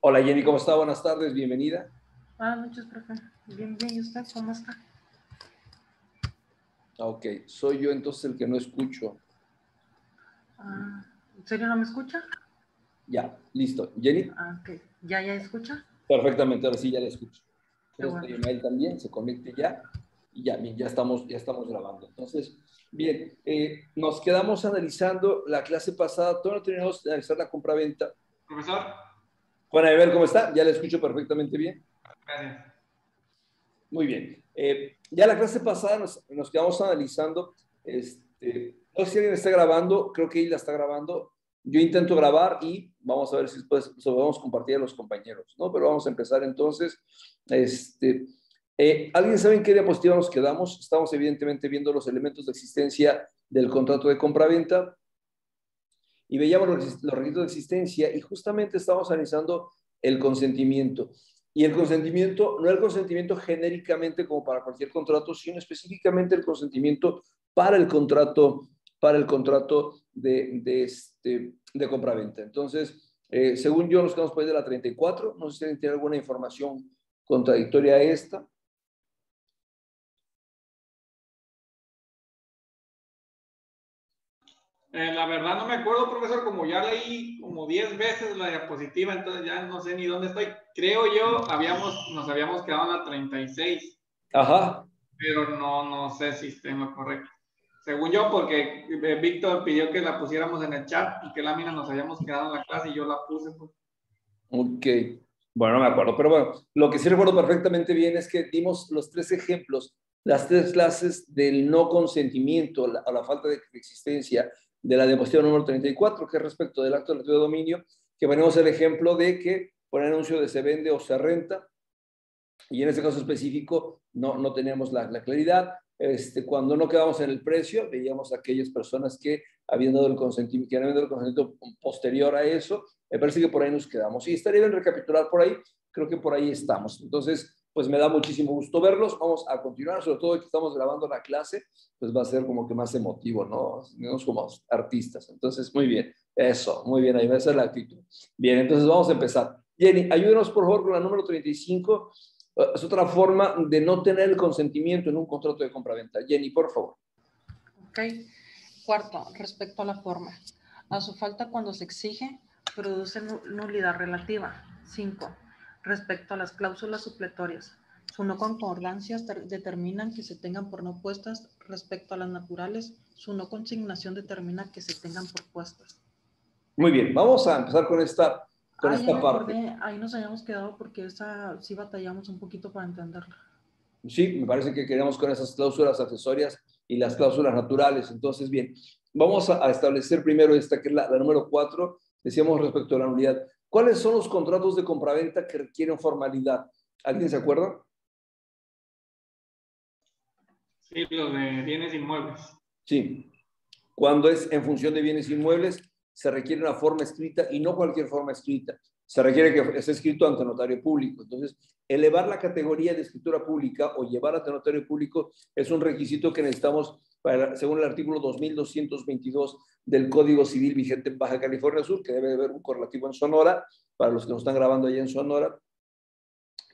Hola Jenny, ¿cómo está? Buenas tardes, bienvenida. Buenas noches, profe. Bien, bien. ¿Y usted cómo está? Ok, soy yo entonces el que no escucho. ¿En serio no me escucha? Ya, listo. Jenny, Ok. ¿Ya escucha? perfectamente, ahora sí ya la escucho. Qué Entonces, bueno. Email también, se conecte ya y ya, bien, ya estamos grabando. Entonces, bien, nos quedamos analizando la clase pasada, todavía no terminamos de analizar la compraventa. Profesor, Juan, a ver cómo está, ya la escucho perfectamente bien. gracias. Muy bien. Ya la clase pasada nos quedamos analizando, no sé si alguien está grabando, creo que ella está grabando. Yo intento grabar y vamos a ver si después lo podemos compartir a los compañeros, ¿no? Pero vamos a empezar entonces. ¿Alguien sabe en qué diapositiva nos quedamos? Estamos evidentemente viendo los elementos de existencia del contrato de compraventa y veíamos los requisitos de existencia y justamente estamos analizando el consentimiento. Y el consentimiento, no el consentimiento genéricamente como para cualquier contrato, sino específicamente el consentimiento para el contrato de compraventa. Entonces, según yo, nos quedamos por ahí de la 34. No sé si alguien tiene alguna información contradictoria a esta. La verdad no me acuerdo, profesor, como ya leí como 10 veces la diapositiva, entonces ya no sé ni dónde estoy. Creo yo, nos habíamos quedado en la 36, Ajá. pero no sé si estoy en lo correcto. Según yo, porque Víctor pidió que la pusiéramos en el chat y qué lámina nos habíamos quedado en la clase y yo la puse. Pues. Ok. Bueno, no me acuerdo, pero bueno, lo que sí recuerdo perfectamente bien es que dimos los tres ejemplos, las tres clases del no consentimiento o la falta de existencia de la diapositiva número 34, que es respecto del acto relativo de dominio, que ponemos el ejemplo de que por anuncio de se vende o se renta, y en este caso específico no teníamos la claridad. Cuando no quedamos en el precio, veíamos a aquellas personas que habían dado el consentimiento posterior a eso. Me parece que por ahí nos quedamos. Y estaría bien recapitular por ahí, creo que por ahí estamos. Entonces, pues me da muchísimo gusto verlos. Vamos a continuar, sobre todo que estamos grabando la clase, pues va a ser como que más emotivo, ¿no? Nos como artistas. Entonces, muy bien. Eso, muy bien, ahí va a ser la actitud. Bien, entonces vamos a empezar. Jenny, ayúdenos por favor con la número 35. Es otra forma de no tener el consentimiento en un contrato de compraventa. Jenny, por favor. Ok. Cuarto, respecto a la forma. A su falta cuando se exige, produce nulidad relativa. 5. Respecto a las cláusulas supletorias. Su no concordancia determinan que se tengan por no puestas. Respecto a las naturales, su no consignación determina que se tengan por puestas. Muy bien, vamos a empezar con esta Ya me parte. acordé, ahí nos habíamos quedado porque esa sí batallamos un poquito para entenderla. Sí, me parece que queremos con esas cláusulas accesorias y las cláusulas naturales. Entonces, bien, vamos a establecer primero esta, que es la número 4. Decíamos respecto a la nulidad. ¿Cuáles son los contratos de compraventa que requieren formalidad? ¿Alguien se acuerda? Sí, los de bienes inmuebles. Sí. Cuando es en función de bienes inmuebles, se requiere una forma escrita y no cualquier forma escrita. Se requiere que esté escrito ante notario público. Entonces, elevar la categoría de escritura pública o llevar ante notario público es un requisito que necesitamos según el artículo 2222 del Código Civil vigente en Baja California Sur, que debe haber un correlativo en Sonora, para los que nos están grabando allá en Sonora,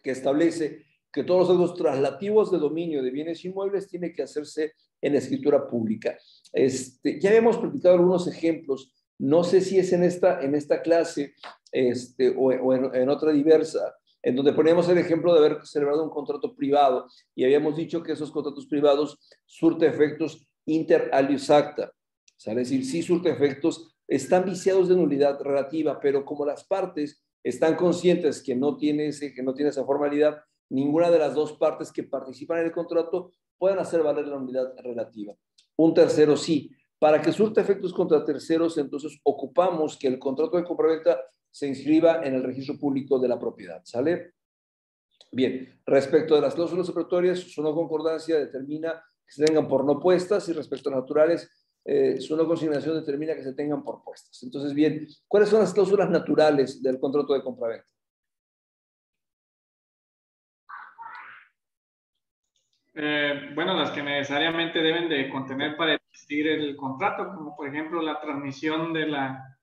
que establece que todos los actos traslativos de dominio de bienes inmuebles tienen que hacerse en escritura pública. Ya hemos platicado algunos ejemplos, no sé si es en esta clase o en otra diversa, en donde ponemos el ejemplo de haber celebrado un contrato privado y habíamos dicho que esos contratos privados surte efectos inter alius acta, o sea, es decir, sí surte efectos, están viciados de nulidad relativa, pero como las partes están conscientes que no tiene esa formalidad, ninguna de las dos partes que participan en el contrato pueden hacer valer la nulidad relativa. Un tercero sí. Para que surta efectos contra terceros, entonces ocupamos que el contrato de compraventa se inscriba en el registro público de la propiedad. ¿Sale? Bien. Respecto de las cláusulas supletorias, su no concordancia determina que se tengan por no puestas y respecto a naturales, su no consignación determina que se tengan por puestas. Entonces, bien, ¿cuáles son las cláusulas naturales del contrato de compraventa? Bueno, las que necesariamente deben de contener para existir el contrato, como por ejemplo la transmisión de la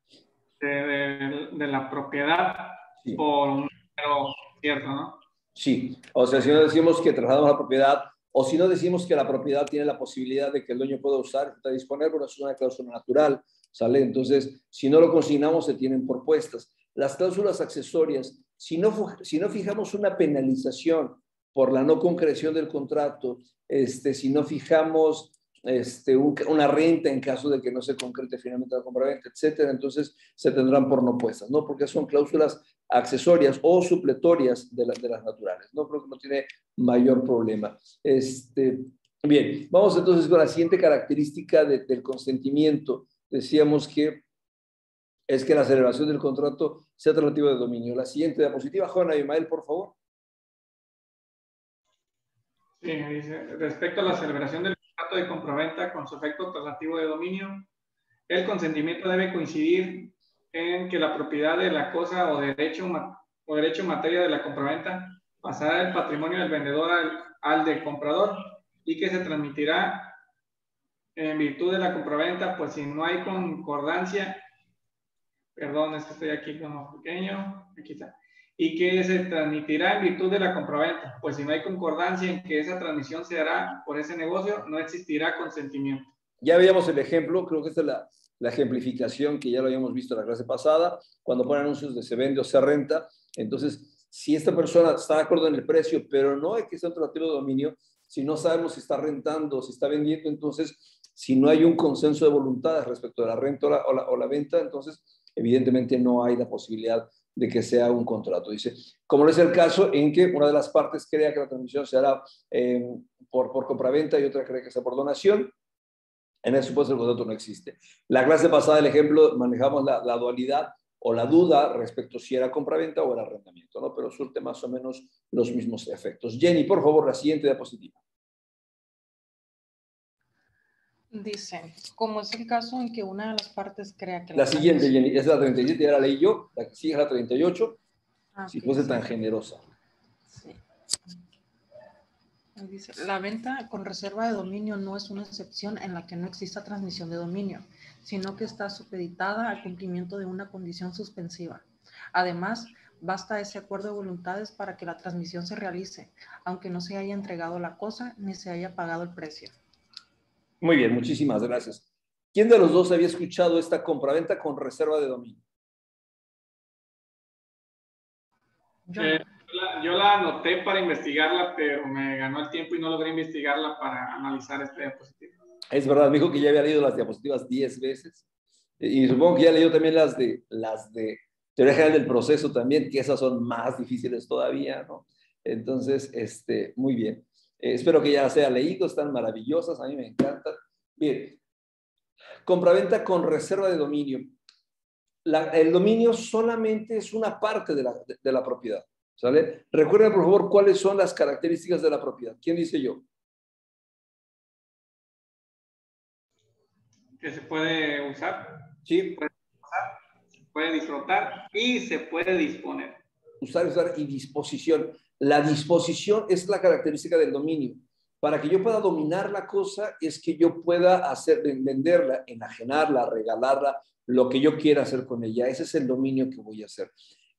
propiedad Sí. por un número cierto, ¿no? Sí, o sea, si no decimos que trasladamos la propiedad, o si no decimos que la propiedad tiene la posibilidad de que el dueño pueda usar, pueda disponer, bueno, es una cláusula natural, ¿sale? Entonces, si no lo consignamos, se tienen por puestas. Las cláusulas accesorias, si no fijamos una penalización por la no concreción del contrato, si no fijamos una renta en caso de que no se concrete finalmente la compraventa, etcétera, entonces se tendrán por no puestas, ¿no? Porque son cláusulas accesorias o supletorias de las naturales, ¿no? Creo que no tiene mayor problema. Bien, vamos entonces con la siguiente característica del consentimiento. Decíamos que es que la celebración del contrato sea relativa de dominio. La siguiente diapositiva, Juan Abimael, por favor. Sí, dice, respecto a la celebración del contrato de compraventa con su efecto traslativo de dominio, el consentimiento debe coincidir en que la propiedad de la cosa o derecho en materia de la compraventa pasará del patrimonio del vendedor al del comprador y que se transmitirá en virtud de la compraventa, pues si no hay concordancia, perdón, es que estoy aquí como pequeño, aquí está, y que se transmitirá en virtud de la compraventa, pues si no hay concordancia en que esa transmisión se hará por ese negocio, no existirá consentimiento. Ya veíamos el ejemplo, creo que esta es la ejemplificación que ya lo habíamos visto en la clase pasada, cuando ponen anuncios de se vende o se renta. Entonces, si esta persona está de acuerdo en el precio, pero no hay que ser un tratado de dominio, si no sabemos si está rentando, si está vendiendo, entonces, si no hay un consenso de voluntades respecto de la renta o la venta, entonces, evidentemente no hay la posibilidad de que sea un contrato. Dice, como no es el caso en que una de las partes crea que la transmisión se hará por compraventa y otra cree que sea por donación, en ese supuesto el contrato no existe. La clase pasada, el ejemplo, manejamos la dualidad o la duda respecto si era compraventa o era arrendamiento, ¿no? Pero surte más o menos los mismos efectos. Jenny, por favor, la siguiente diapositiva. Dice, como es el caso en que una de las partes crea que La siguiente, transmisión- Jenny, es la 37, ya la leí yo, la que sigue es la 38, si ok, fuese sí. tan generosa. Sí. Dice, la venta con reserva de dominio no es una excepción en la que no exista transmisión de dominio, sino que está supeditada al cumplimiento de una condición suspensiva. Además, basta ese acuerdo de voluntades para que la transmisión se realice, aunque no se haya entregado la cosa ni se haya pagado el precio. Muy bien, muchísimas gracias. ¿Quién de los dos había escuchado esta compraventa con reserva de dominio? Yo la anoté para investigarla, pero me ganó el tiempo y no logré investigarla para analizar esta diapositiva. Es verdad, me dijo que ya había leído las diapositivas 10 veces. Y supongo que ya leyó también las de teoría general del proceso también, que esas son más difíciles todavía, ¿no? Entonces, muy bien. Espero que ya las haya leído, están maravillosas, a mí me encantan. Bien, compraventa con reserva de dominio. El dominio solamente es una parte de la propiedad, ¿sale? Recuerden, por favor, cuáles son las características de la propiedad. ¿Quién dice yo? Que se puede usar, Sí. se puede disfrutar y se puede disponer. Usar y disposición. La disposición es la característica del dominio. Para que yo pueda dominar la cosa es que yo pueda venderla, enajenarla, regalarla, lo que yo quiera hacer con ella. Ese es el dominio que voy a hacer.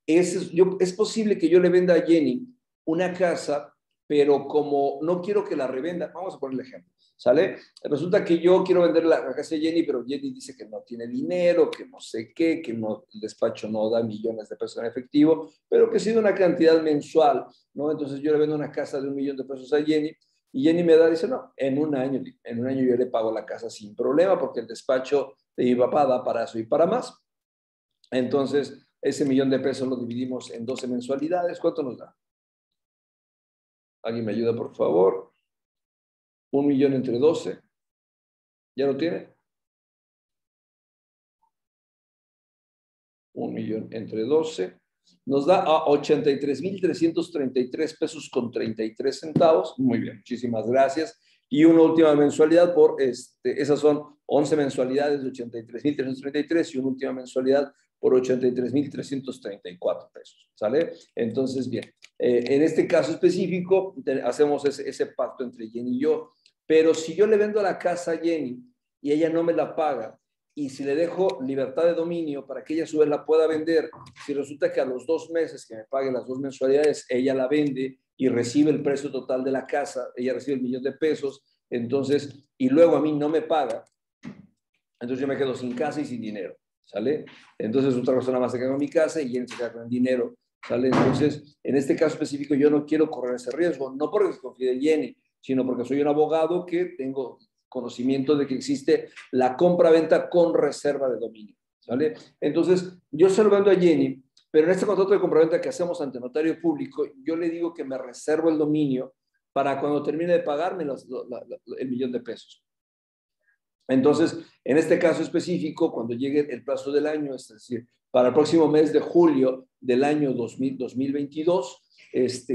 Es posible que yo le venda a Jenny una casa, pero como no quiero que la revenda, vamos a poner el ejemplo, ¿sale? Resulta que yo quiero vender la casa de Jenny, pero Jenny dice que no tiene dinero, que no sé qué, que no, el despacho no da millones de pesos en efectivo, pero que sí da una cantidad mensual, ¿no? Entonces yo le vendo una casa de 1 millón de pesos a Jenny y Jenny me dice, no, en un año yo le pago la casa sin problema porque el despacho de mi papá da para eso y para más. Entonces, ese 1 millón de pesos lo dividimos en 12 mensualidades. ¿Cuánto nos da? ¿Alguien me ayuda, por favor? 1 millón entre 12. ¿Ya lo tiene? 1 millón entre 12. Nos da a 83,333 pesos con 33 centavos. Muy bien, muchísimas gracias. Y una última mensualidad esas son 11 mensualidades de 83,333 y una última mensualidad por 83,334 pesos. ¿Sale? Entonces, bien, en este caso específico hacemos ese pacto entre Jenny y yo. Pero si yo le vendo la casa a Jenny y ella no me la paga y si le dejo libertad de dominio para que ella a su vez la pueda vender, si resulta que a los 2 meses que me pague las 2 mensualidades, ella la vende y recibe el precio total de la casa, ella recibe el $1,000,000, entonces, y luego a mí no me paga, entonces yo me quedo sin casa y sin dinero, ¿sale? Entonces otra persona más se queda con mi casa y Jenny se queda con el dinero, ¿sale? Entonces, en este caso específico yo no quiero correr ese riesgo, no porque desconfíe de Jenny, sino porque soy un abogado que tengo conocimiento de que existe la compra-venta con reserva de dominio, ¿sale? Entonces, yo se lo vendo a Jenny, pero en este contrato de compra-venta que hacemos ante notario público, yo le digo que me reservo el dominio para cuando termine de pagarme el $1,000,000. Entonces, en este caso específico, cuando llegue el plazo del año, es decir, para el próximo mes de julio del año 2022,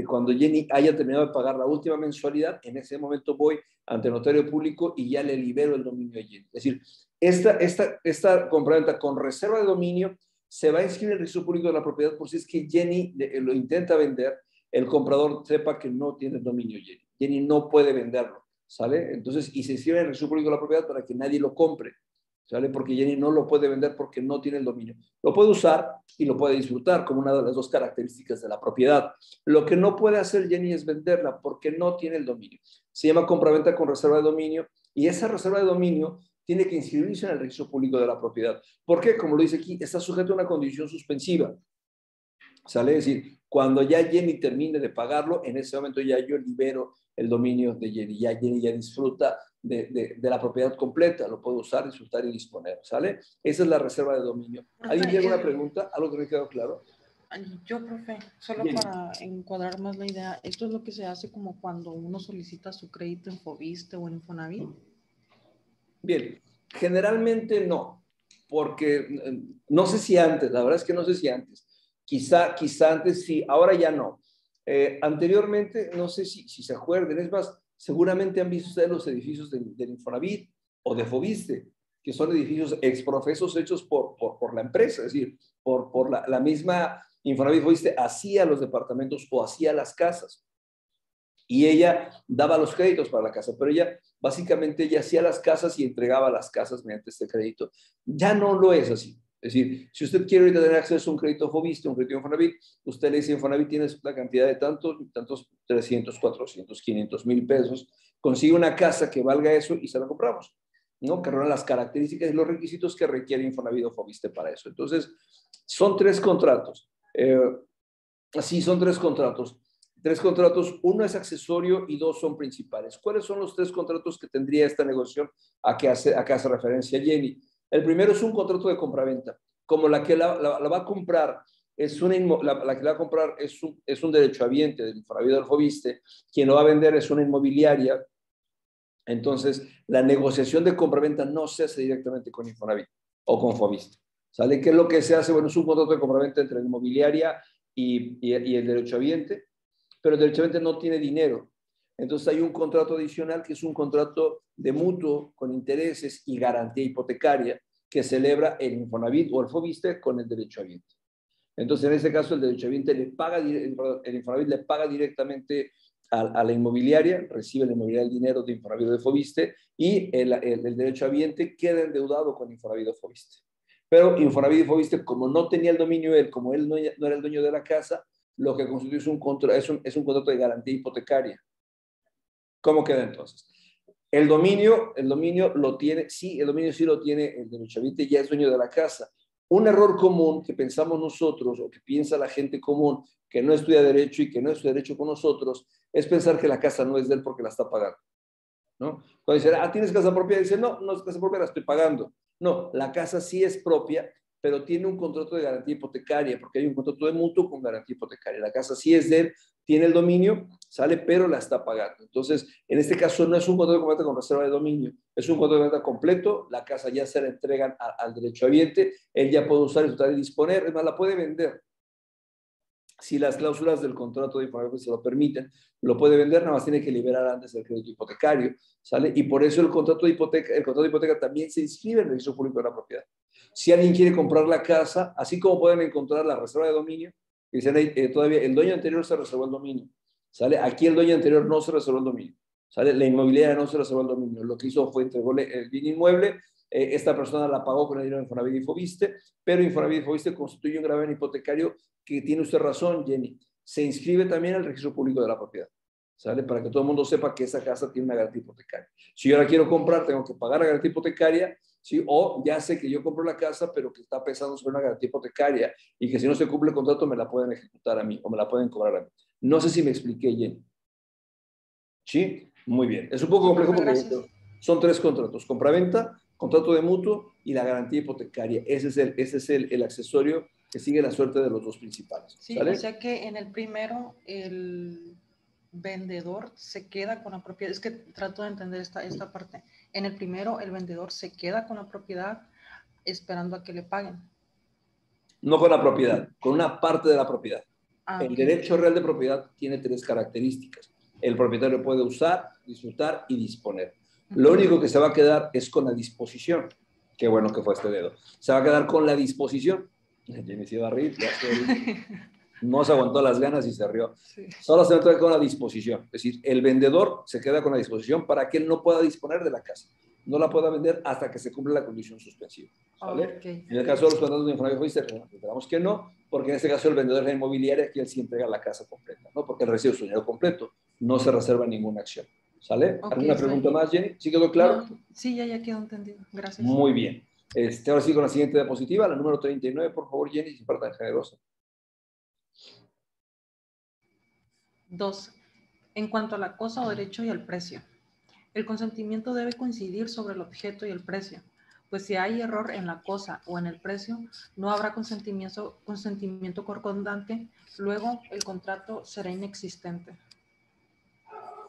cuando Jenny haya terminado de pagar la última mensualidad, en ese momento voy ante notario público y ya le libero el dominio a Jenny. Es decir, esta compraventa con reserva de dominio se va a inscribir en el registro público de la propiedad por si es que Jenny lo intenta vender, el comprador sepa que no tiene dominio Jenny. Jenny no puede venderlo, ¿sale? Entonces, y se inscribe en el registro público de la propiedad para que nadie lo compre, ¿sale? Porque Jenny no lo puede vender porque no tiene el dominio. Lo puede usar y lo puede disfrutar como una de las 2 características de la propiedad. Lo que no puede hacer Jenny es venderla porque no tiene el dominio. Se llama compraventa con reserva de dominio y esa reserva de dominio tiene que inscribirse en el registro público de la propiedad. ¿Por qué? Como lo dice aquí, está sujeto a una condición suspensiva, ¿sale? Es decir, cuando ya Jenny termine de pagarlo, en ese momento ya yo libero el dominio de Jenny. Ya Jenny ya disfruta de la propiedad completa, lo puede usar, disfrutar y disponer, ¿sale? Esa es la reserva de dominio. ¿Alguien tiene alguna pregunta? ¿Algo que me quedó claro? Yo, profe, solo Bien. para encuadrar más la idea, ¿esto es lo que se hace como cuando uno solicita su crédito en Foviste o en Infonavit? Bien, generalmente no, porque no sé si antes, la verdad es que no sé si antes, quizá antes sí, ahora ya no. Anteriormente, no sé si se acuerden, es más, seguramente han visto ustedes los edificios del Infonavit o de Foviste, que son edificios exprofesos hechos por la empresa, es decir, por la misma Infonavit Foviste hacía los departamentos o hacía las casas. Y ella daba los créditos para la casa, pero ella básicamente ella hacía las casas y entregaba las casas mediante este crédito. Ya no lo es así. Es decir, si usted quiere ahorita tener acceso a un crédito Foviste, un crédito Infonavit, usted le dice Infonavit tienes la cantidad de tantos, 300, 400, 500 mil pesos, consigue una casa que valga eso y se la compramos, ¿no? Que reúna las características y los requisitos que requiere Infonavit o Foviste para eso. Entonces, son 3 contratos. Sí, son 3 contratos. 3 contratos, 1 es accesorio y 2 son principales. ¿Cuáles son los 3 contratos que tendría esta negociación a que hace referencia Jenny? El primero es un contrato de compraventa. Como la que la va a comprar es la que la va a comprar es un derechohabiente del Infonavit o del Foviste, quien lo va a vender es una inmobiliaria. Entonces, la negociación de compraventa no se hace directamente con Infonavit o con Foviste. ¿Sale? ¿Qué es lo que se hace? Bueno, es un contrato de compraventa entre la inmobiliaria y el derechohabiente, pero el derechohabiente no tiene dinero. Entonces hay un contrato adicional que es un contrato de mutuo con intereses y garantía hipotecaria que celebra el Infonavit o el Foviste con el derechohabiente. Entonces, en ese caso, el derechohabiente el Infonavit le paga directamente a la inmobiliaria, recibe la inmobiliaria el dinero de Infonavit o de Foviste y el derechohabiente queda endeudado con Infonavit o Foviste. Pero Infonavit y Foviste, como no tenía el dominio él, como él no era el dueño de la casa, lo que constituye es un contrato de garantía hipotecaria. ¿Cómo queda entonces? El dominio lo tiene, sí, el dominio sí lo tiene el derechohabiente, ya es dueño de la casa. Un error común que pensamos nosotros o que piensa la gente común que no estudia derecho y que no estudia derecho con nosotros es pensar que la casa no es de él porque la está pagando, ¿no? Cuando dice, ¿tienes casa propia? Dice, no es casa propia, la estoy pagando. No, la casa sí es propia, pero tiene un contrato de garantía hipotecaria, porque hay un contrato de mutuo con garantía hipotecaria. La casa sí es de él, tiene el dominio, sale, pero la está pagando. Entonces, en este caso no es un contrato de compraventa con reserva de dominio, es un contrato de compraventa completo, la casa ya se la entregan al derechohabiente, él ya puede usar, disfrutar y disponer, es más, la puede vender. Si las cláusulas del contrato de Infonavit se lo permiten, lo puede vender, nada más tiene que liberar antes el crédito hipotecario, ¿sale? Y por eso el contrato de hipoteca también se inscribe en el registro público de la propiedad. Si alguien quiere comprar la casa, así como pueden encontrar la reserva de dominio, dicen todavía el dueño anterior se reservó el dominio, ¿sale? Aquí el dueño anterior no se reservó el dominio, ¿sale? La inmobiliaria no se reservó el dominio, lo que hizo fue entregó el bien inmueble, esta persona la pagó con el dinero de Infonavit y Fobiste, pero Infonavit y Fobiste constituye un gravamen hipotecario que tiene usted razón, Jenny. Se inscribe también al registro público de la propiedad, ¿sale? Para que todo el mundo sepa que esa casa tiene una garantía hipotecaria. Si yo la quiero comprar, tengo que pagar la garantía hipotecaria, ¿sí? O ya sé que yo compro la casa, pero que está pesando sobre una garantía hipotecaria y que si no se cumple el contrato me la pueden ejecutar a mí o me la pueden cobrar a mí. No sé si me expliqué, Jenny. ¿Sí? Muy bien. Es un poco complejo porque son 3 contratos: compraventa, contrato de mutuo y la garantía hipotecaria. Ese es el accesorio que sigue la suerte de los 2 principales. Sí, ¿sale? o sea que en el primero el vendedor se queda con la propiedad. Es que trato de entender esta parte. En el primero el vendedor se queda con la propiedad esperando a que le paguen. No con la propiedad, con una parte de la propiedad. El Ok. derecho real de propiedad tiene 3 características. El propietario puede usar, disfrutar y disponer. Lo único que se va a quedar es con la disposición. Qué bueno que fue este dedo. Se va a quedar con la disposición. Jenny se iba a reír, no se aguantó las ganas y se rió. Sí. Solo se va a quedar con la disposición. Es decir, el vendedor se queda con la disposición para que él no pueda disponer de la casa. No la pueda vender hasta que se cumpla la condición suspensiva. ¿Vale? Okay. En el caso de los contratos de Infonavit, esperamos que no, porque en este caso el vendedor es la inmobiliaria que él sí entrega la casa completa, ¿no? Porque él recibe su dinero completo, no se reserva ninguna acción. ¿Sale? Okay, ¿Alguna pregunta más, Jenny? ¿Sí quedó claro? No, sí, ya quedó entendido. Gracias. Muy bien. Ahora sí con la siguiente diapositiva, la número 39, por favor, Jenny, si fuera tan generosa. 2. En cuanto a la cosa o derecho y el precio. El consentimiento debe coincidir sobre el objeto y el precio, pues si hay error en la cosa o en el precio, no habrá consentimiento concordante, luego el contrato será inexistente.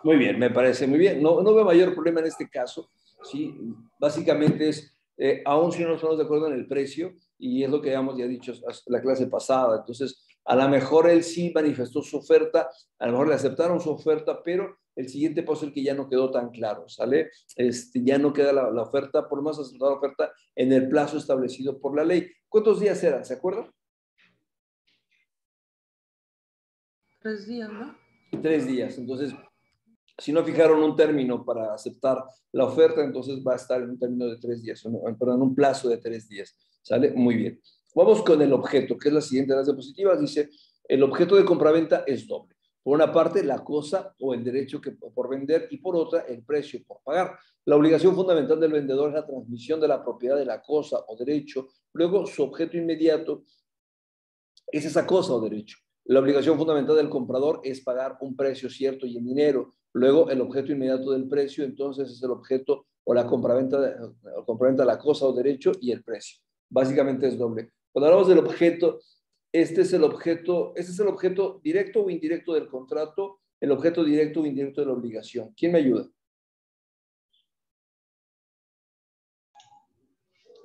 Muy bien, me parece muy bien. No veo mayor problema en este caso. ¿Sí? Básicamente es, aún si no nos ponemos de acuerdo en el precio, y es lo que habíamos ya dicho la clase pasada, entonces a lo mejor él sí manifestó su oferta, a lo mejor le aceptaron su oferta, pero el siguiente paso es el que ya no quedó tan claro, ¿sale? Ya no queda la oferta, por más aceptar la oferta en el plazo establecido por la ley. ¿Cuántos días eran? ¿Se acuerdan? 3 días, ¿no? 3 días. Entonces, si no fijaron un término para aceptar la oferta, entonces va a estar en un término de 3 días, perdón, un plazo de 3 días. ¿Sale? Muy bien. Vamos con el objeto, que es la siguiente de las diapositivas. Dice, el objeto de compraventa es doble. Por una parte, la cosa o el derecho que por vender, y por otra, el precio por pagar. La obligación fundamental del vendedor es la transmisión de la propiedad de la cosa o derecho. Luego, su objeto inmediato es esa cosa o derecho. La obligación fundamental del comprador es pagar un precio cierto y en dinero. Luego, el objeto inmediato del precio, entonces, es el objeto o la compraventa de la cosa o derecho y el precio. Básicamente es doble. Cuando hablamos del objeto, este es el objeto directo o indirecto del contrato, el objeto directo o indirecto de la obligación. ¿Quién me ayuda?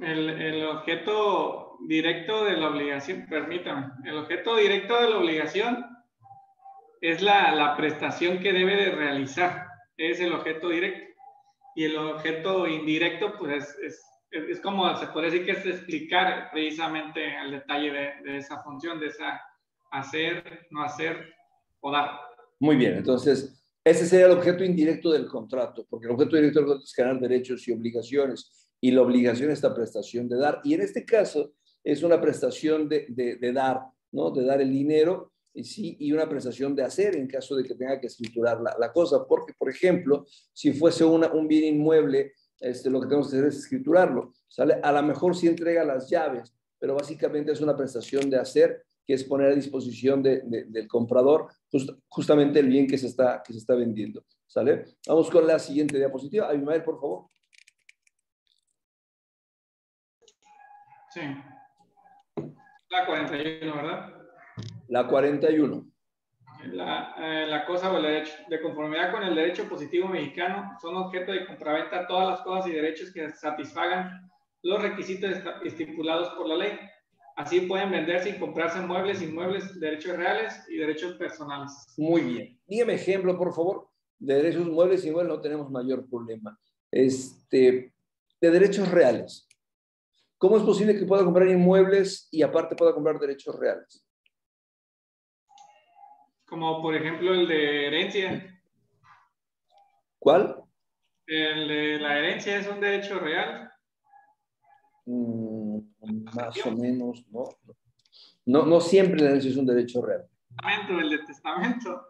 El objeto directo de la obligación, permítame, el objeto directo de la obligación es la prestación que debe de realizar, es el objeto directo. Y el objeto indirecto, pues es como se puede decir que es explicar precisamente el detalle de esa función, de esa hacer, no hacer o dar. Muy bien, entonces ese sería el objeto indirecto del contrato, porque el objeto directo del contrato es generar derechos y obligaciones, y la obligación es la prestación de dar, y en este caso es una prestación de dar, ¿no? De dar el dinero, y, sí, y una prestación de hacer en caso de que tenga que escriturar la cosa, porque, por ejemplo, si fuese un bien inmueble, lo que tenemos que hacer es escriturarlo, ¿sale? A lo mejor sí entrega las llaves, pero básicamente es una prestación de hacer, que es poner a disposición del comprador justamente el bien que se está vendiendo. ¿Sale? Vamos con la siguiente diapositiva. Abimael, por favor. Sí. La 41, ¿verdad? La 41. La cosa o el derecho. De conformidad con el derecho positivo mexicano, son objeto de compraventa todas las cosas y derechos que satisfagan los requisitos estipulados por la ley. Así pueden venderse y comprarse muebles, inmuebles, derechos reales y derechos personales. Muy bien. Dígame ejemplo, por favor, de derechos muebles y inmuebles no tenemos mayor problema. De derechos reales. ¿Cómo es posible que pueda comprar inmuebles y aparte pueda comprar derechos reales? Como por ejemplo el de herencia. ¿Cuál? El de la herencia es un derecho real. Más o menos, ¿no? No siempre la herencia es un derecho real. El de testamento.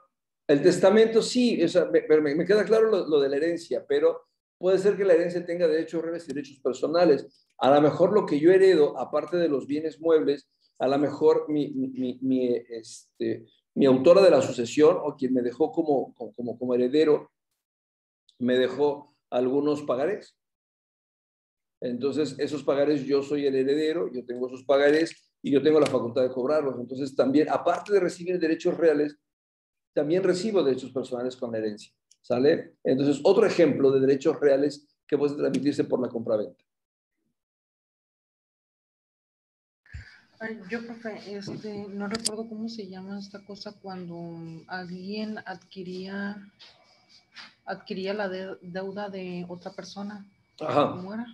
El testamento sí, o sea, me queda claro lo de la herencia, pero puede ser que la herencia tenga derechos reales y derechos personales. A lo mejor lo que yo heredo, aparte de los bienes muebles, a lo mejor mi autora de la sucesión o quien me dejó como heredero, me dejó algunos pagarés. Entonces, esos pagarés, yo soy el heredero, yo tengo esos pagarés y yo tengo la facultad de cobrarlos. Entonces, también, aparte de recibir derechos reales, también recibo derechos personales con la herencia. ¿Sale? Entonces, otro ejemplo de derechos reales que puede transmitirse por la compraventa. Yo, profe, no recuerdo cómo se llama esta cosa cuando alguien adquiría la deuda de otra persona. Ajá. ¿Cómo era?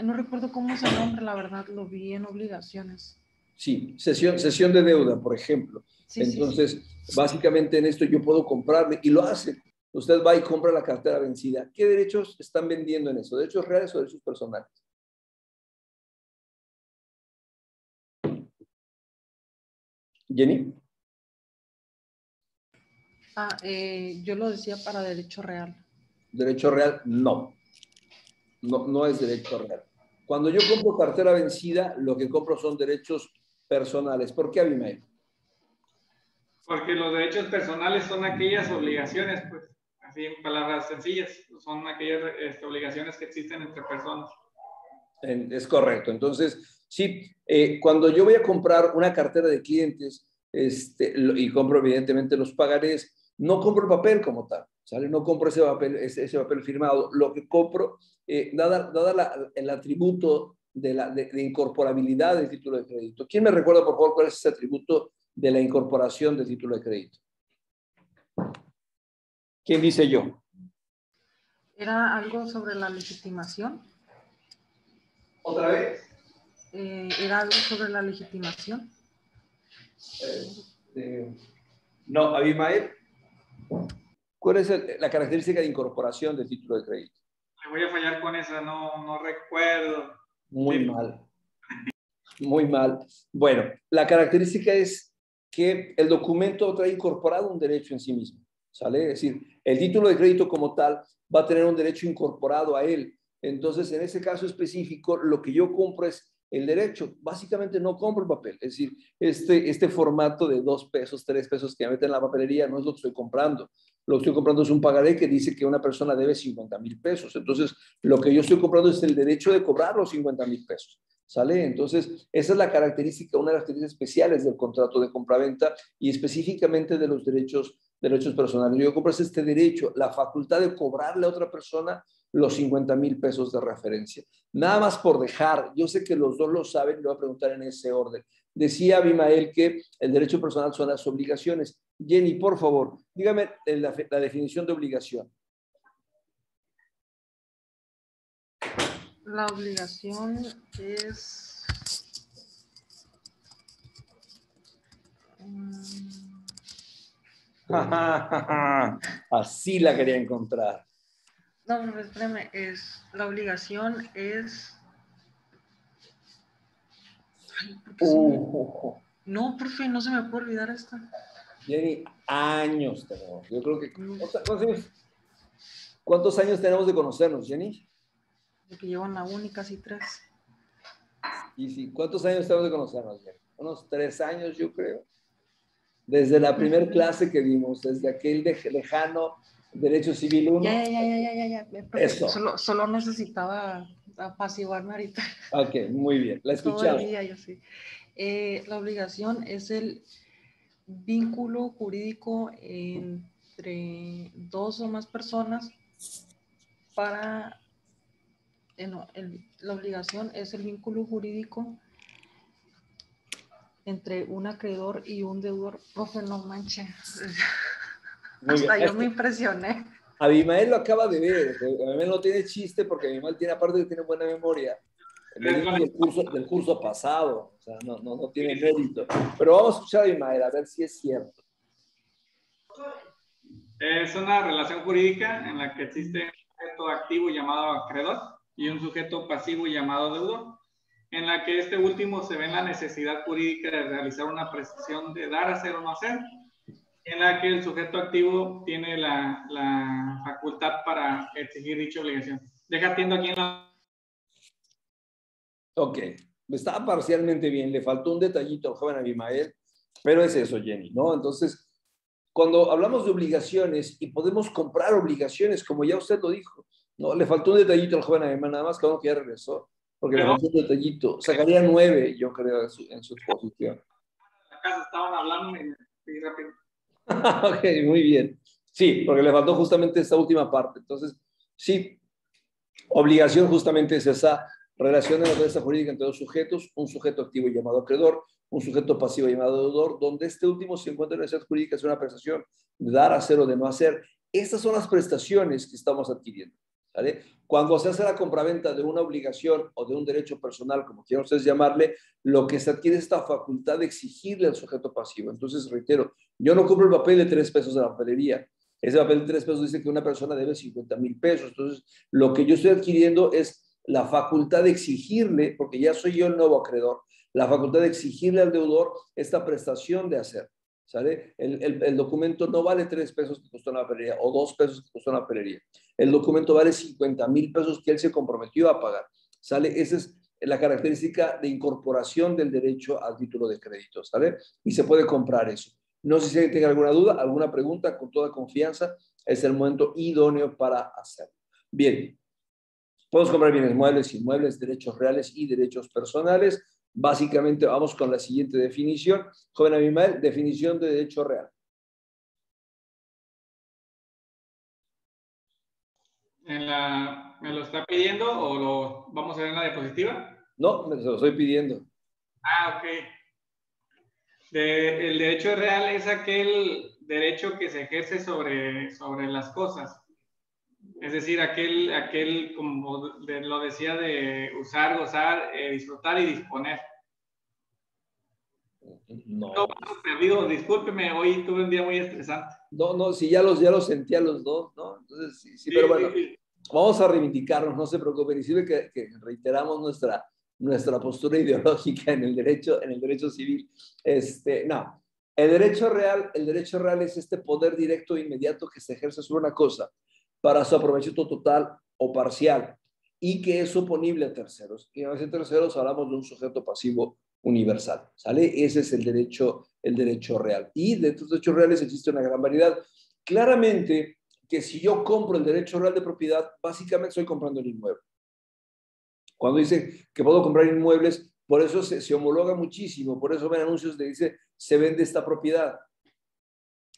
No recuerdo cómo es el nombre, la verdad, lo vi en obligaciones. Sí, cesión de deuda, por ejemplo. Sí, Entonces, sí. básicamente en esto yo puedo comprarle, y lo hace. Usted va y compra la cartera vencida. ¿Qué derechos están vendiendo en eso? ¿Derechos reales o derechos personales? Jenny. Yo lo decía para derecho real. Derecho real, no. No es derecho real. Cuando yo compro cartera vencida, lo que compro son derechos personales. ¿Por qué, Abimael? Porque los derechos personales son aquellas obligaciones, pues, así en palabras sencillas, son aquellas obligaciones que existen entre personas. Es correcto. Entonces, sí, cuando yo voy a comprar una cartera de clientes y compro evidentemente los pagarés, no compro el papel como tal, ¿sale? No compro ese papel firmado. Lo que compro, dada el atributo de incorporabilidad del título de crédito. ¿Quién me recuerda, por favor, cuál es ese atributo de la incorporación del título de crédito? ¿Quién dice yo? ¿Era algo sobre la legitimación? ¿Otra vez? ¿Era algo sobre la legitimación? No, Abimael. ¿Cuál es la característica de incorporación del título de crédito? Le voy a fallar con esa, no recuerdo. Muy Sí. mal. Muy mal. Bueno, la característica es que el documento trae incorporado un derecho en sí mismo, ¿sale? Es decir, el título de crédito como tal va a tener un derecho incorporado a él. Entonces, en ese caso específico, lo que yo compro es el derecho. Básicamente no compro el papel. Es decir, este formato de 2 pesos, 3 pesos que me meten en la papelería no es lo que estoy comprando. Lo que estoy comprando es un pagaré que dice que una persona debe 50,000 pesos. Entonces, lo que yo estoy comprando es el derecho de cobrar los 50,000 pesos. ¿Sale? Entonces, esa es la característica, una de las características especiales del contrato de compraventa y específicamente de los derechos personales. Yo compro este derecho, la facultad de cobrarle a otra persona los 50,000 pesos de referencia. Nada más por dejar, yo sé que los dos lo saben, le voy a preguntar en ese orden. Decía Abimael que el derecho personal son las obligaciones. Jenny, por favor, dígame la definición de obligación. La obligación es... Así la quería encontrar. No, espérame, la obligación es... Ay, no, profe, no se me puede olvidar esta. Jenny, años tenemos. Yo creo que... ¿Cuántos años tenemos de conocernos, Jenny? Porque llevan la uni casi 3. Y sí, ¿cuántos años tenemos de conocernos, Jenny? Unos 3 años, yo creo. Desde la primera clase que dimos, desde aquel lejano Derecho Civil 1. Ya. Eso. Solo necesitaba apaciguarme ahorita. Ok, muy bien. La escuchamos. Todo el día, yo sí. La obligación es el vínculo jurídico entre 2 o más personas para... la obligación es el vínculo jurídico entre un acreedor y un deudor. Profe, no manches. Hasta yo me impresioné. Abimael lo acaba de ver. Abimael no tiene chiste porque Abimael tiene, aparte de que tiene buena memoria, venimos del curso pasado. O sea, no tiene mérito. Pero vamos a escuchar a Abimael a ver si es cierto. Es una relación jurídica en la que existe un sujeto activo llamado acreedor y un sujeto pasivo llamado deudor. en la que este último se ve en la necesidad jurídica de realizar una prestación de dar, hacer o no hacer, en la que el sujeto activo tiene la facultad para exigir dicha obligación. Deja atiendo aquí en la... Ok, estaba parcialmente bien, le faltó un detallito al joven Abimael, pero es eso, Jenny, ¿no? Entonces, cuando hablamos de obligaciones y podemos comprar obligaciones, como ya usted lo dijo, ¿no? Le faltó un detallito al joven Abimael, nada más que aún que ya regresó, porque le faltó un detallito. Sacaría 9, yo creo, en su exposición. La casa estaban hablando y me fui rápido. Ok, muy bien. Sí, porque le faltó justamente esta última parte. Entonces, sí, obligación justamente es esa relación de naturaleza jurídica entre dos sujetos, un sujeto activo llamado acreedor, un sujeto pasivo llamado deudor, donde este último se encuentra en la necesidad jurídica, es una prestación de dar, hacer o de no hacer. Estas son las prestaciones que estamos adquiriendo. ¿Vale? Cuando se hace la compraventa de una obligación o de un derecho personal, como quieran ustedes llamarle, lo que se adquiere es esta facultad de exigirle al sujeto pasivo. Entonces, reitero, yo no compro el papel de 3 pesos de la papelería. Ese papel de 3 pesos dice que una persona debe 50,000 pesos. Entonces, lo que yo estoy adquiriendo es la facultad de exigirle, porque ya soy yo el nuevo acreedor, la facultad de exigirle al deudor esta prestación de hacer. ¿Sale? El documento no vale 3 pesos que costó la papelería o 2 pesos que costó la papelería. El documento vale 50,000 pesos que él se comprometió a pagar. ¿Sale? Esa es la característica de incorporación del derecho al título de crédito. ¿Sale? Y se puede comprar eso. No sé si alguien tenga alguna duda, alguna pregunta, con toda confianza, es el momento idóneo para hacerlo. Bien, podemos comprar bienes muebles, inmuebles, derechos reales y derechos personales. Básicamente vamos con la siguiente definición. Joven Abimael, definición de derecho real. ¿Me lo está pidiendo o lo vamos a ver en la diapositiva? No, me lo estoy pidiendo. Ah, ok. El derecho real es aquel derecho que se ejerce sobre las cosas. Es decir, aquel como lo decía, de usar, gozar, disfrutar y disponer. No. Perdido, discúlpeme, hoy tuve un día muy estresante. No, sí, ya los sentía los dos, ¿no? Entonces, sí, pero bueno, vamos a reivindicarnos, no se preocupen, y sirve que reiteramos nuestra postura ideológica en el derecho civil. No, el derecho real es este poder directo e inmediato que se ejerce sobre una cosa para su aprovechamiento total o parcial y que es oponible a terceros. Y a veces terceros hablamos de un sujeto pasivo universal, ¿sale? Ese es el derecho real. Y de estos derechos reales existe una gran variedad. Claramente que si yo compro el derecho real de propiedad, básicamente estoy comprando el inmueble. Cuando dice que puedo comprar inmuebles, por eso se homologa muchísimo, por eso ven anuncios que dice se vende esta propiedad.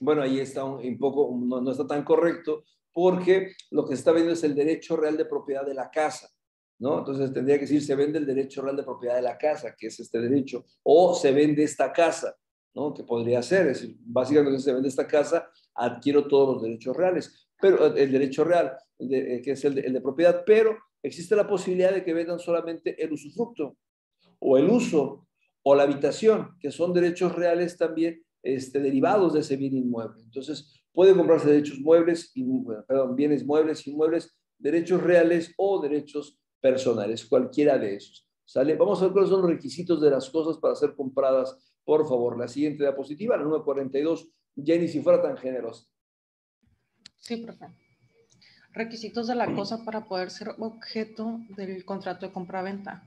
Bueno, ahí está un poco, no está tan correcto, porque lo que se está vendiendo es el derecho real de propiedad de la casa, ¿no? Entonces tendría que decir, se vende el derecho real de propiedad de la casa, que es este derecho, o se vende esta casa, ¿no? Que podría ser, es decir, básicamente se vende esta casa, adquiero todos los derechos reales, pero el derecho real, que es el de propiedad, pero existe la posibilidad de que vendan solamente el usufructo, o el uso, o la habitación, que son derechos reales también derivados de ese bien inmueble. Entonces, puede comprarse derechos muebles, bienes muebles, inmuebles, derechos reales o derechos personales, cualquiera de esos. ¿Sale? Vamos a ver cuáles son los requisitos de las cosas para ser compradas. Por favor, la siguiente diapositiva, la número 42. Jenny, si fuera tan generosa. Sí, profe. Requisitos de la cosa para poder ser objeto del contrato de compraventa.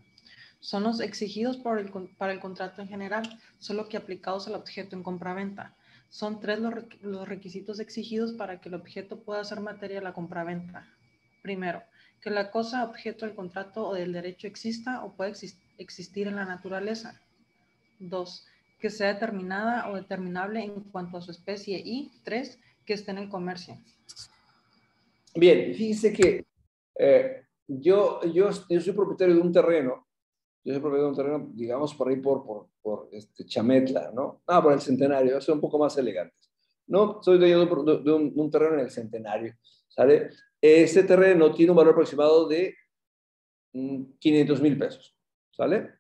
Son los exigidos para el contrato en general, solo que aplicados al objeto en compraventa. Son 3 los requisitos exigidos para que el objeto pueda ser materia de la compraventa. Primero, que la cosa objeto del contrato o del derecho exista o pueda existir en la naturaleza. 2, que sea determinada o determinable en cuanto a su especie. Y 3, que esté en el comercio. Bien, fíjese que yo soy propietario de un terreno. Yo soy propietario de un terreno, digamos, por ahí por Chametla, ¿no? Por el Centenario, son un poco más elegantes. No, soy dueño de un terreno en el Centenario, ¿sale? Este terreno tiene un valor aproximado de 500,000 pesos, ¿sale?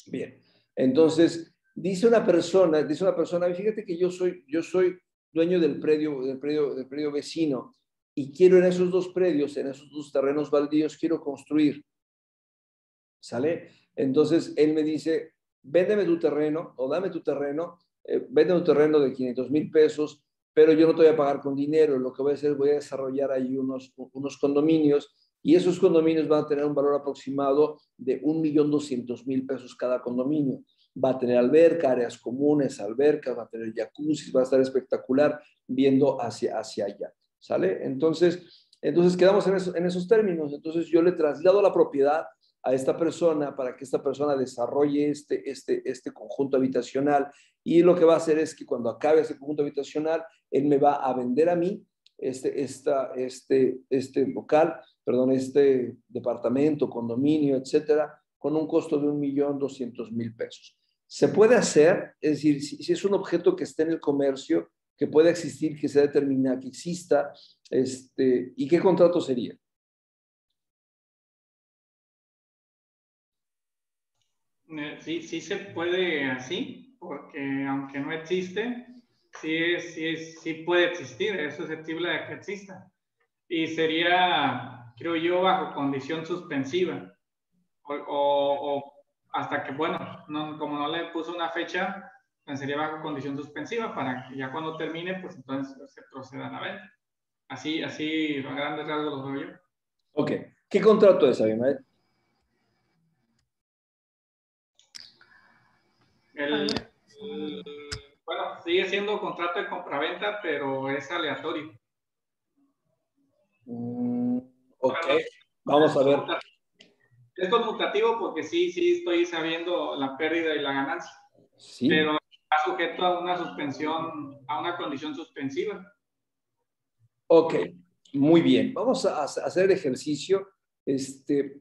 Bien, entonces, dice una persona, fíjate que yo soy dueño del predio vecino y quiero en esos 2 predios, en esos 2 terrenos baldíos, quiero construir. ¿Sale? Entonces, él me dice, véndeme tu terreno o dame tu terreno, véndeme tu terreno de 500,000 pesos, pero yo no te voy a pagar con dinero. Lo que voy a hacer, voy a desarrollar ahí unos condominios y esos condominios van a tener un valor aproximado de 1,200,000 pesos cada condominio. Va a tener alberca, áreas comunes, albercas, va a tener jacuzzi, va a estar espectacular viendo hacia allá. ¿Sale? Entonces quedamos en esos términos. Entonces yo le traslado la propiedad a esta persona para que esta persona desarrolle este conjunto habitacional, y lo que va a hacer es que cuando acabe ese conjunto habitacional, él me va a vender a mí este local, perdón, este departamento, condominio, etcétera, con un costo de 1,200,000 pesos. Se puede hacer, es decir, si es un objeto que esté en el comercio, que pueda existir, que se determina que exista, ¿y qué contrato sería? Sí se puede así, porque aunque no existe, sí puede existir, es susceptible de que exista. Y sería, creo yo, bajo condición suspensiva. O hasta que, bueno, como no le puso una fecha, pues sería bajo condición suspensiva para que ya cuando termine, pues entonces se proceda a la venta. Así, a grandes rasgos lo veo yo. Ok. ¿Qué contrato es, Abimael? Bueno, sigue siendo contrato de compraventa, pero es aleatorio. Ok. Vamos a ver. Es conmutativo porque sí estoy sabiendo la pérdida y la ganancia. Sí. Pero está sujeto a una suspensión, a una condición suspensiva. Ok, muy bien. Vamos a hacer el ejercicio.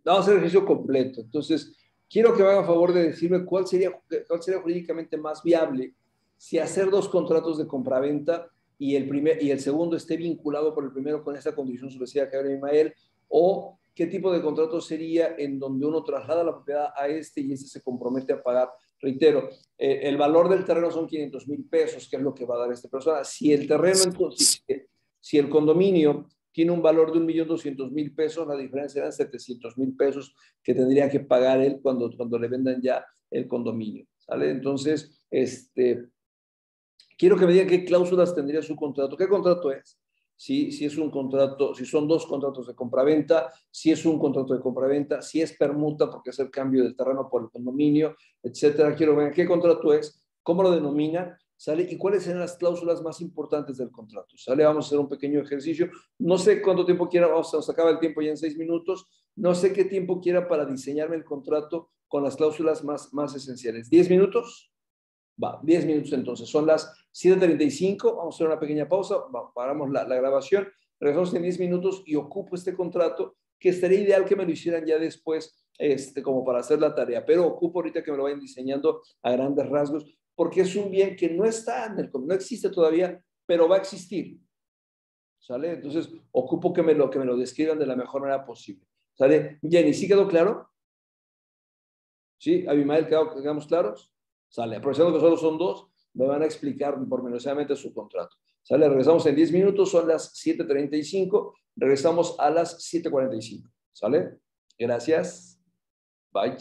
Vamos a hacer el ejercicio completo. Entonces, quiero que me hagan favor de decirme cuál sería jurídicamente más viable si hacer dos contratos de compraventa y el segundo esté vinculado por el primero con esa condición suspensiva que habla Ismael, o qué tipo de contrato sería en donde uno traslada la propiedad a y se compromete a pagar. Reitero, el valor del terreno son 500,000 pesos, que es lo que va a dar esta persona. Si el terreno, entonces, si el condominio tiene un valor de 1,200,000 pesos, la diferencia eran 700,000 pesos que tendría que pagar él cuando le vendan ya el condominio. ¿Sale? Entonces, quiero que me digan qué cláusulas tendría su contrato. ¿Qué contrato es? Si es un contrato, si son dos contratos de compraventa, si es un contrato de compraventa, si es permuta porque es el cambio del terreno por el condominio, etcétera. Quiero ver qué contrato es, cómo lo denominan, ¿sale? Y cuáles serán las cláusulas más importantes del contrato, ¿sale? Vamos a hacer un pequeño ejercicio. No sé cuánto tiempo quiera, nos acaba el tiempo ya en 6 minutos. No sé qué tiempo quiera para diseñarme el contrato con las cláusulas más esenciales. ¿10 minutos? Va, 10 minutos entonces. Son las 7:35. Vamos a hacer una pequeña pausa. Paramos la grabación. Regresamos en 10 minutos y ocupo este contrato, que estaría ideal que me lo hicieran ya después, como para hacer la tarea. Pero ocupo ahorita que me lo vayan diseñando a grandes rasgos, porque es un bien que no está no existe todavía, pero va a existir. ¿Sale? Entonces, ocupo que me lo describan de la mejor manera posible. ¿Sale? Jenny, ¿sí quedó claro? ¿Sí? Abimael, ¿quedamos claros? Sale, aprovechando que solo son dos, me van a explicar pormenorizadamente su contrato. Sale, regresamos en 10 minutos, son las 7:35, regresamos a las 7:45. ¿Sale? Gracias. Bye.